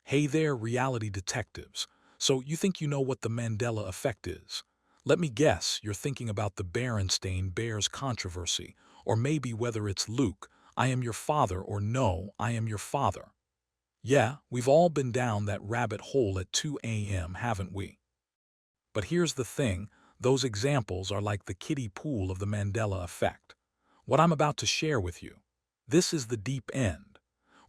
Hey there, reality detectives. So you think you know what the Mandela effect is? Let me guess, you're thinking about the Berenstain Bears controversy, or maybe whether it's Luke, I am your father, or no, I am your father. Yeah, we've all been down that rabbit hole at 2 a.m., haven't we? But here's the thing, those examples are like the kiddie pool of the Mandela effect. What I'm about to share with you, this is the deep end.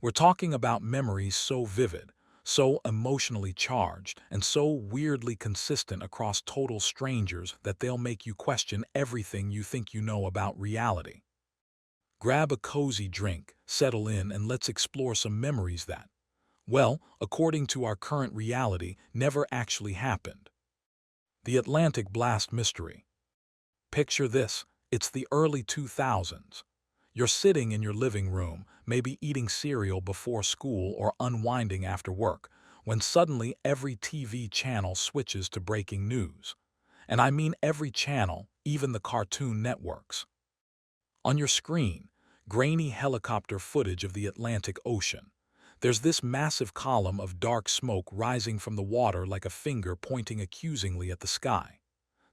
We're talking about memories so vivid, so emotionally charged, and so weirdly consistent across total strangers that they'll make you question everything you think you know about reality. Grab a cozy drink, settle in, and let's explore some memories that, well, according to our current reality, never actually happened. The Atlantic Blast Mystery. Picture this, it's the early 2000s. You're sitting in your living room, maybe eating cereal before school or unwinding after work, when suddenly every TV channel switches to breaking news. And I mean every channel, even the Cartoon Networks. On your screen, grainy helicopter footage of the Atlantic Ocean. There's this massive column of dark smoke rising from the water like a finger pointing accusingly at the sky.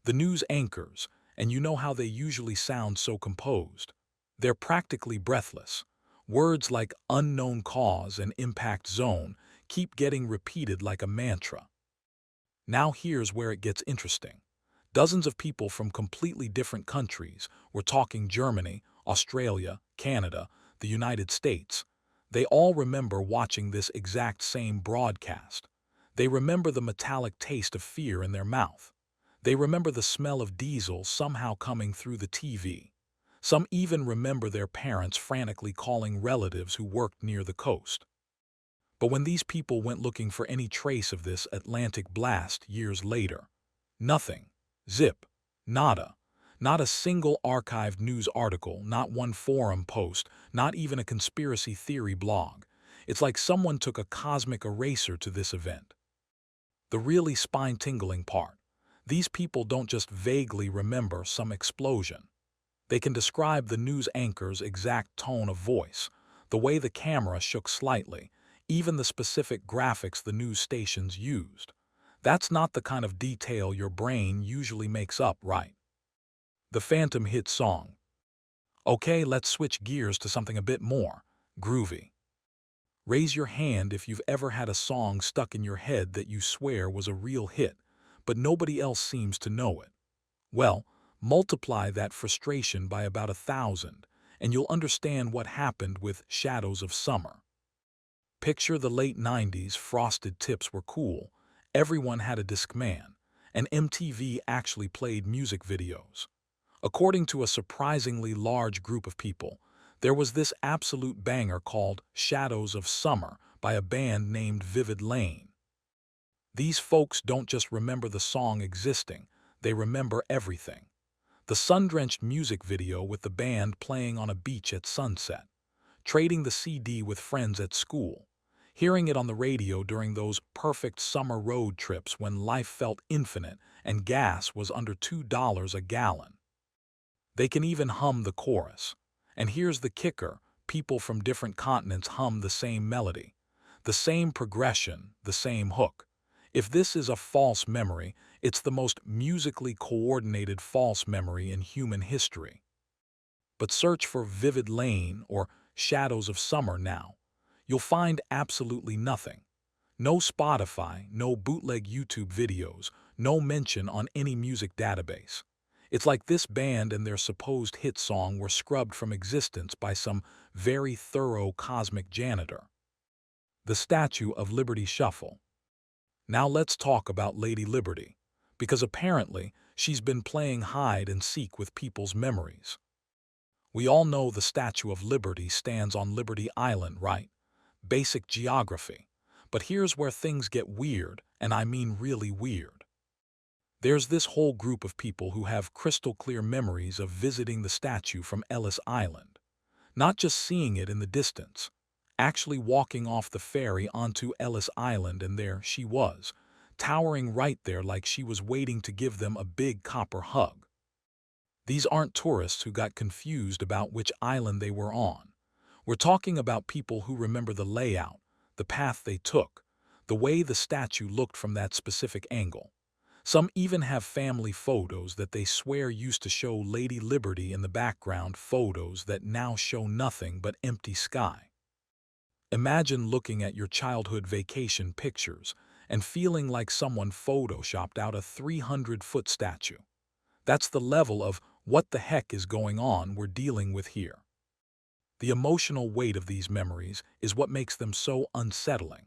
The news anchors, and you know how they usually sound so composed. They're practically breathless. Words like unknown cause and impact zone keep getting repeated like a mantra. Now here's where it gets interesting. Dozens of people from completely different countries, we're talking Germany, Australia, Canada, the United States, they all remember watching this exact same broadcast. They remember the metallic taste of fear in their mouth. They remember the smell of diesel somehow coming through the TV. Some even remember their parents frantically calling relatives who worked near the coast. But when these people went looking for any trace of this Atlantic blast years later, nothing. Zip. Nada. Not a single archived news article, not one forum post, not even a conspiracy theory blog. It's like someone took a cosmic eraser to this event. The really spine-tingling part. These people don't just vaguely remember some explosion. They can describe the news anchor's exact tone of voice, the way the camera shook slightly, even the specific graphics the news stations used. That's not the kind of detail your brain usually makes up, right? The Phantom hit song. Okay, let's switch gears to something a bit more groovy. Raise your hand if you've ever had a song stuck in your head that you swear was a real hit, but nobody else seems to know it. Well, multiply that frustration by about 1,000, and you'll understand what happened with Shadows of Summer. Picture the late 90s, frosted tips were cool, everyone had a Discman, and MTV actually played music videos. According to a surprisingly large group of people, there was this absolute banger called Shadows of Summer by a band named Vivid Lane. These folks don't just remember the song existing, they remember everything. The sun-drenched music video with the band playing on a beach at sunset, trading the CD with friends at school, hearing it on the radio during those perfect summer road trips when life felt infinite and gas was under $2 a gallon. They can even hum the chorus. And here's the kicker, people from different continents hum the same melody, the same progression, the same hook. If this is a false memory, it's the most musically coordinated false memory in human history. But search for Vivid Lane or Shadows of Summer now. You'll find absolutely nothing. No Spotify, no bootleg YouTube videos, no mention on any music database. It's like this band and their supposed hit song were scrubbed from existence by some very thorough cosmic janitor. The Statue of Liberty Shuffle. Now let's talk about Lady Liberty, because apparently she's been playing hide and seek with people's memories. We all know the Statue of Liberty stands on Liberty Island, right? Basic geography. But here's where things get weird, and I mean really weird. There's this whole group of people who have crystal clear memories of visiting the statue from Ellis Island. Not just seeing it in the distance, actually walking off the ferry onto Ellis Island, and there she was, towering right there like she was waiting to give them a big copper hug. These aren't tourists who got confused about which island they were on. We're talking about people who remember the layout, the path they took, the way the statue looked from that specific angle. Some even have family photos that they swear used to show Lady Liberty in the background, photos that now show nothing but empty sky. Imagine looking at your childhood vacation pictures and feeling like someone photoshopped out a 300-foot statue. That's the level of what the heck is going on we're dealing with here. The emotional weight of these memories is what makes them so unsettling.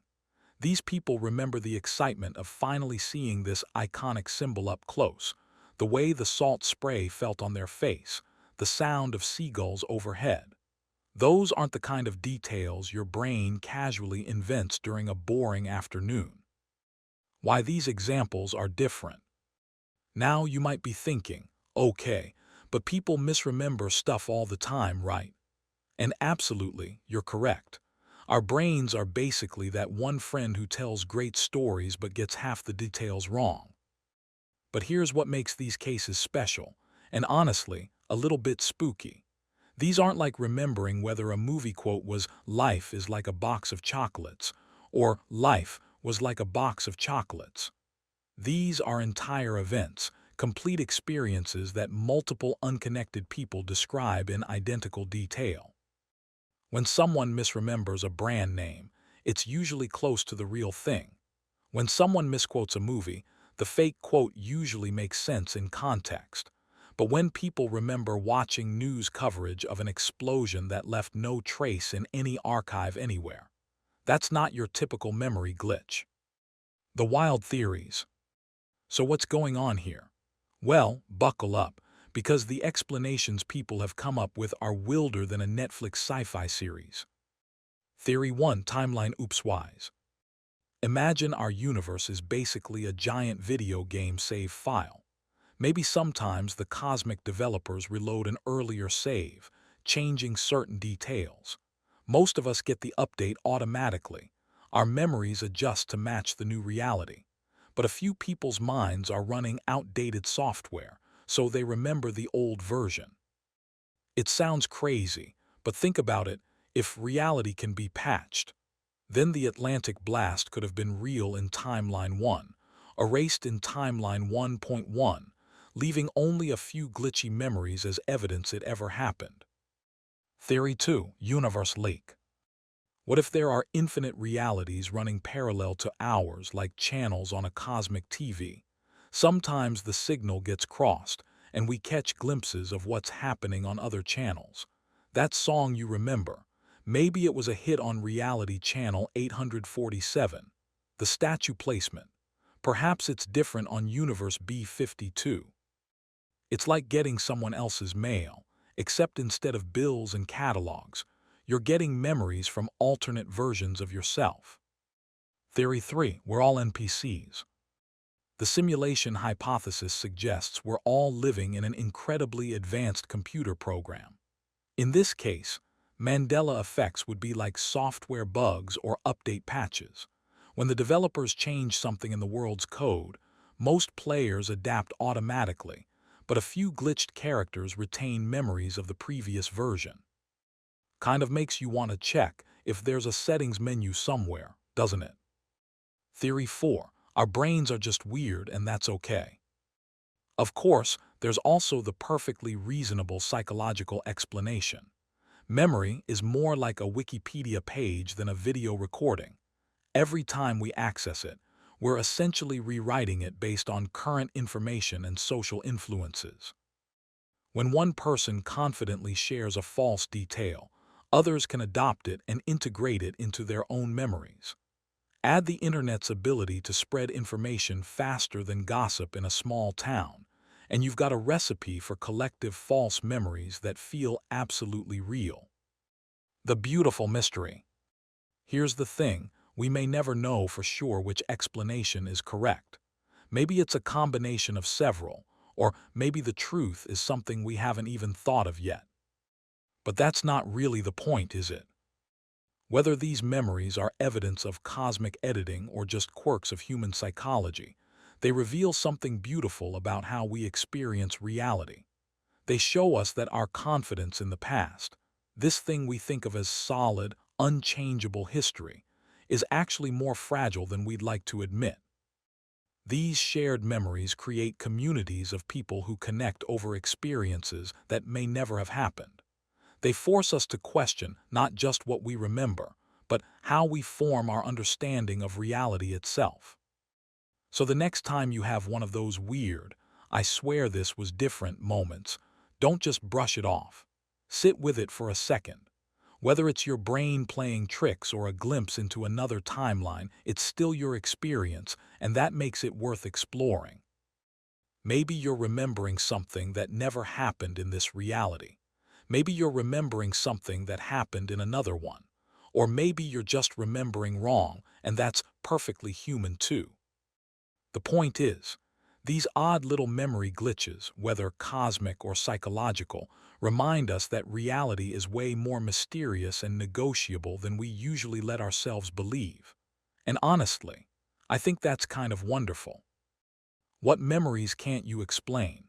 These people remember the excitement of finally seeing this iconic symbol up close, the way the salt spray felt on their face, the sound of seagulls overhead. Those aren't the kind of details your brain casually invents during a boring afternoon. Why these examples are different. Now you might be thinking, okay, but people misremember stuff all the time, right? And absolutely, you're correct. Our brains are basically that one friend who tells great stories but gets half the details wrong. But here's what makes these cases special, and honestly, a little bit spooky. These aren't like remembering whether a movie quote was "Life is like a box of chocolates" or "Life was like a box of chocolates." These are entire events, complete experiences that multiple unconnected people describe in identical detail. When someone misremembers a brand name, it's usually close to the real thing. When someone misquotes a movie, the fake quote usually makes sense in context. But when people remember watching news coverage of an explosion that left no trace in any archive anywhere, that's not your typical memory glitch. The wild theories. So what's going on here? Well, buckle up, because the explanations people have come up with are wilder than a Netflix sci-fi series. Theory 1: Timeline Oopswise. Imagine our universe is basically a giant video game save file. Maybe sometimes the cosmic developers reload an earlier save, changing certain details. Most of us get the update automatically. Our memories adjust to match the new reality. But a few people's minds are running outdated software, so they remember the old version. It sounds crazy, but think about it. If reality can be patched, then the Atlantic blast could have been real in Timeline 1, erased in Timeline 1.1, leaving only a few glitchy memories as evidence it ever happened. Theory 2: Universe Leak. What if there are infinite realities running parallel to ours like channels on a cosmic TV? Sometimes the signal gets crossed, and we catch glimpses of what's happening on other channels. That song you remember, maybe it was a hit on reality channel 847. The statue placement. Perhaps it's different on Universe B52. It's like getting someone else's mail, except instead of bills and catalogs, you're getting memories from alternate versions of yourself. Theory 3: We're all NPCs. The simulation hypothesis suggests we're all living in an incredibly advanced computer program. In this case, Mandela effects would be like software bugs or update patches. When the developers change something in the world's code, most players adapt automatically, but a few glitched characters retain memories of the previous version. Kind of makes you want to check if there's a settings menu somewhere, doesn't it? Theory 4: Our brains are just weird and that's okay. Of course, there's also the perfectly reasonable psychological explanation. Memory is more like a Wikipedia page than a video recording. Every time we access it, we're essentially rewriting it based on current information and social influences. When one person confidently shares a false detail, others can adopt it and integrate it into their own memories. Add the internet's ability to spread information faster than gossip in a small town, and you've got a recipe for collective false memories that feel absolutely real. The beautiful mystery. Here's the thing, we may never know for sure which explanation is correct. Maybe it's a combination of several, or maybe the truth is something we haven't even thought of yet. But that's not really the point, is it? Whether these memories are evidence of cosmic editing or just quirks of human psychology, they reveal something beautiful about how we experience reality. They show us that our confidence in the past, this thing we think of as solid, unchangeable history, is actually more fragile than we'd like to admit. These shared memories create communities of people who connect over experiences that may never have happened. They force us to question not just what we remember, but how we form our understanding of reality itself. So the next time you have one of those weird, "I swear this was different" moments, don't just brush it off. Sit with it for a second. Whether it's your brain playing tricks or a glimpse into another timeline, it's still your experience, and that makes it worth exploring. Maybe you're remembering something that never happened in this reality. Maybe you're remembering something that happened in another one. Or maybe you're just remembering wrong, and that's perfectly human too. The point is, these odd little memory glitches, whether cosmic or psychological, remind us that reality is way more mysterious and negotiable than we usually let ourselves believe. And honestly, I think that's kind of wonderful. What memories can't you explain?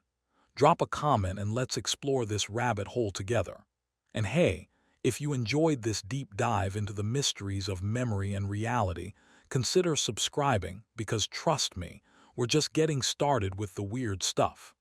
Drop a comment and let's explore this rabbit hole together. And hey, if you enjoyed this deep dive into the mysteries of memory and reality, consider subscribing because trust me, we're just getting started with the weird stuff.